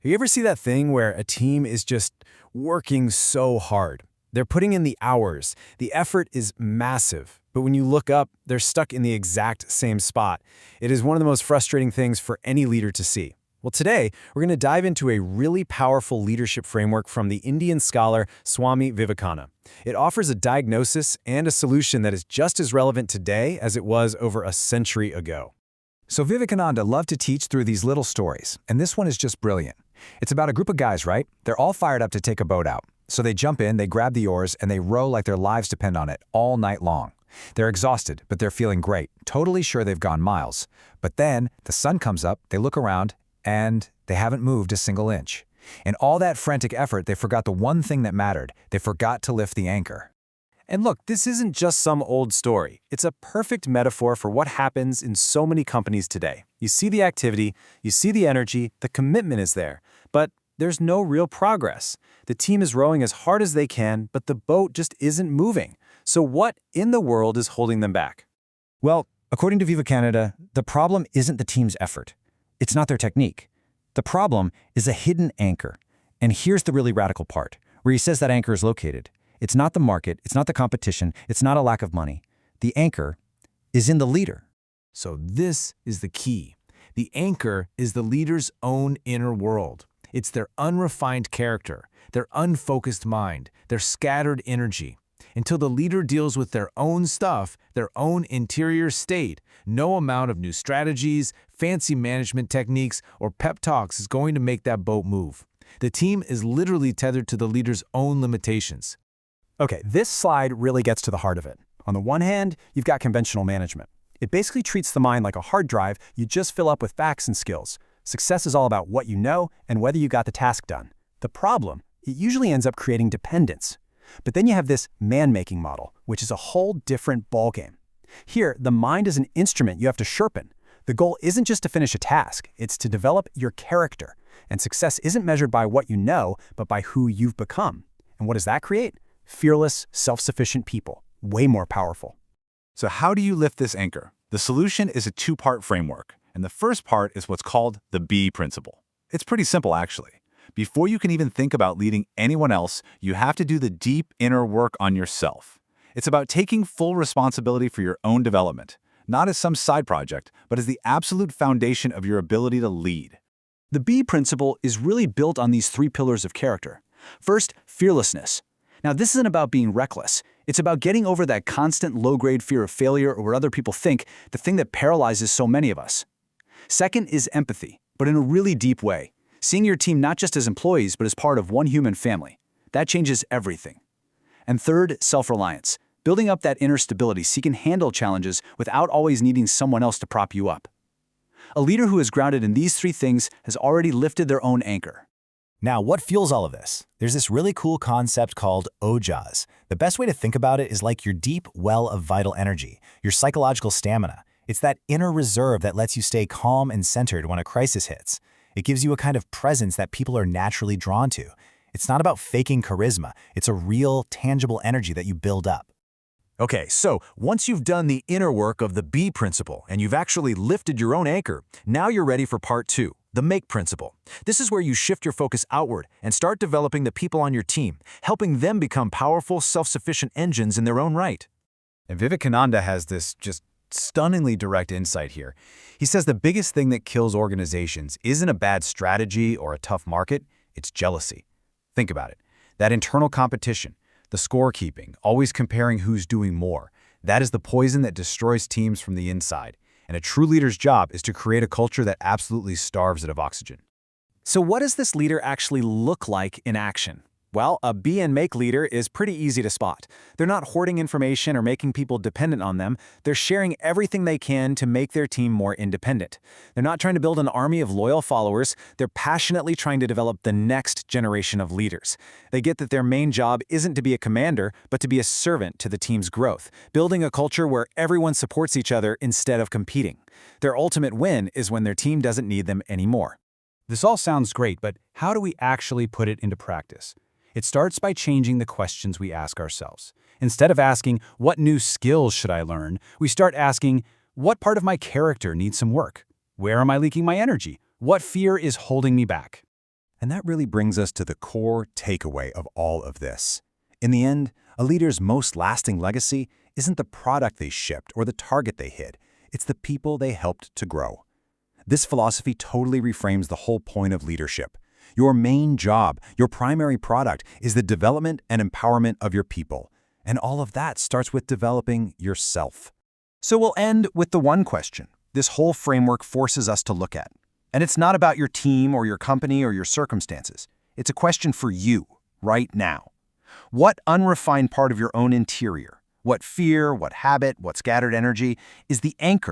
You ever see that thing where a team is just working so hard? They're putting in the hours, the effort is massive, but when you look up, they're stuck in the exact same spot. It is one of the most frustrating things for any leader to see. Well, today, we're going to dive into a really powerful leadership framework from the Indian scholar Swami Vivekananda. It offers a diagnosis and a solution that is just as relevant today as it was over a century ago. So Vivekananda loved to teach through these little stories, and this one is just brilliant. It's about a group of guys, right? They're all fired up to take a boat out. So they jump in, they grab the oars, and they row like their lives depend on it all night long. They're exhausted, but they're feeling great, totally sure they've gone miles. But then the sun comes up, they look around, and they haven't moved a single inch. In all that frantic effort, they forgot the one thing that mattered. They forgot to lift the anchor. And look, this isn't just some old story. It's a perfect metaphor for what happens in so many companies today. You see the activity, you see the energy, the commitment is there, but there's no real progress. The team is rowing as hard as they can, but the boat just isn't moving. So what in the world is holding them back? Well, according to Vivekananda, the problem isn't the team's effort. It's not their technique. The problem is a hidden anchor. And here's the really radical part, where he says that anchor is located. It's not the market, it's not the competition, it's not a lack of money. The anchor is in the leader. So this is the key. The anchor is the leader's own inner world. It's their unrefined character, their unfocused mind, their scattered energy. Until the leader deals with their own stuff, their own interior state, no amount of new strategies, fancy management techniques, or pep talks is going to make that boat move. The team is literally tethered to the leader's own limitations. Okay, this slide really gets to the heart of it. On the one hand, you've got conventional management. It basically treats the mind like a hard drive you just fill up with facts and skills. Success is all about what you know and whether you got the task done. The problem, it usually ends up creating dependence. But then you have this man-making model, which is a whole different ballgame. Here, the mind is an instrument you have to sharpen. The goal isn't just to finish a task, it's to develop your character. And success isn't measured by what you know, but by who you've become. And what does that create? Fearless, self-sufficient people, way more powerful. So how do you lift this anchor? The solution is a two-part framework, and the first part is what's called the B principle. It's pretty simple, actually. Before you can even think about leading anyone else, you have to do the deep inner work on yourself. It's about taking full responsibility for your own development, not as some side project, but as the absolute foundation of your ability to lead. The B principle is really built on these three pillars of character. First, fearlessness. Now, this isn't about being reckless. It's about getting over that constant low-grade fear of failure or what other people think, the thing that paralyzes so many of us. Second is empathy, but in a really deep way. Seeing your team not just as employees, but as part of one human family. That changes everything. And third, self-reliance. Building up that inner stability so you can handle challenges without always needing someone else to prop you up. A leader who is grounded in these three things has already lifted their own anchor. Now, what fuels all of this? There's this really cool concept called Ojas. The best way to think about it is like your deep well of vital energy, your psychological stamina. It's that inner reserve that lets you stay calm and centered when a crisis hits. It gives you a kind of presence that people are naturally drawn to. It's not about faking charisma. It's a real, tangible energy that you build up. Okay, so once you've done the inner work of the B principle and you've actually lifted your own anchor, now you're ready for part two, the make principle. This is where you shift your focus outward and start developing the people on your team, helping them become powerful, self-sufficient engines in their own right. And Vivekananda has this just stunningly direct insight here. He says the biggest thing that kills organizations isn't a bad strategy or a tough market, it's jealousy. Think about it. That internal competition, the scorekeeping, always comparing who's doing more, that is the poison that destroys teams from the inside. And a true leader's job is to create a culture that absolutely starves it of oxygen. So what does this leader actually look like in action? Well, a be and make leader is pretty easy to spot. They're not hoarding information or making people dependent on them. They're sharing everything they can to make their team more independent. They're not trying to build an army of loyal followers. They're passionately trying to develop the next generation of leaders. They get that their main job isn't to be a commander, but to be a servant to the team's growth, building a culture where everyone supports each other instead of competing. Their ultimate win is when their team doesn't need them anymore. This all sounds great, but how do we actually put it into practice? It starts by changing the questions we ask ourselves. Instead of asking, what new skills should I learn, we start asking, what part of my character needs some work? Where am I leaking my energy? What fear is holding me back? And that really brings us to the core takeaway of all of this. In the end, a leader's most lasting legacy isn't the product they shipped or the target they hit. It's the people they helped to grow. This philosophy totally reframes the whole point of leadership. Your main job, your primary product, is the development and empowerment of your people. And all of that starts with developing yourself. So we'll end with the one question this whole framework forces us to look at. And it's not about your team or your company or your circumstances. It's a question for you, right now. What unrefined part of your own interior, what fear, what habit, what scattered energy, is the anchor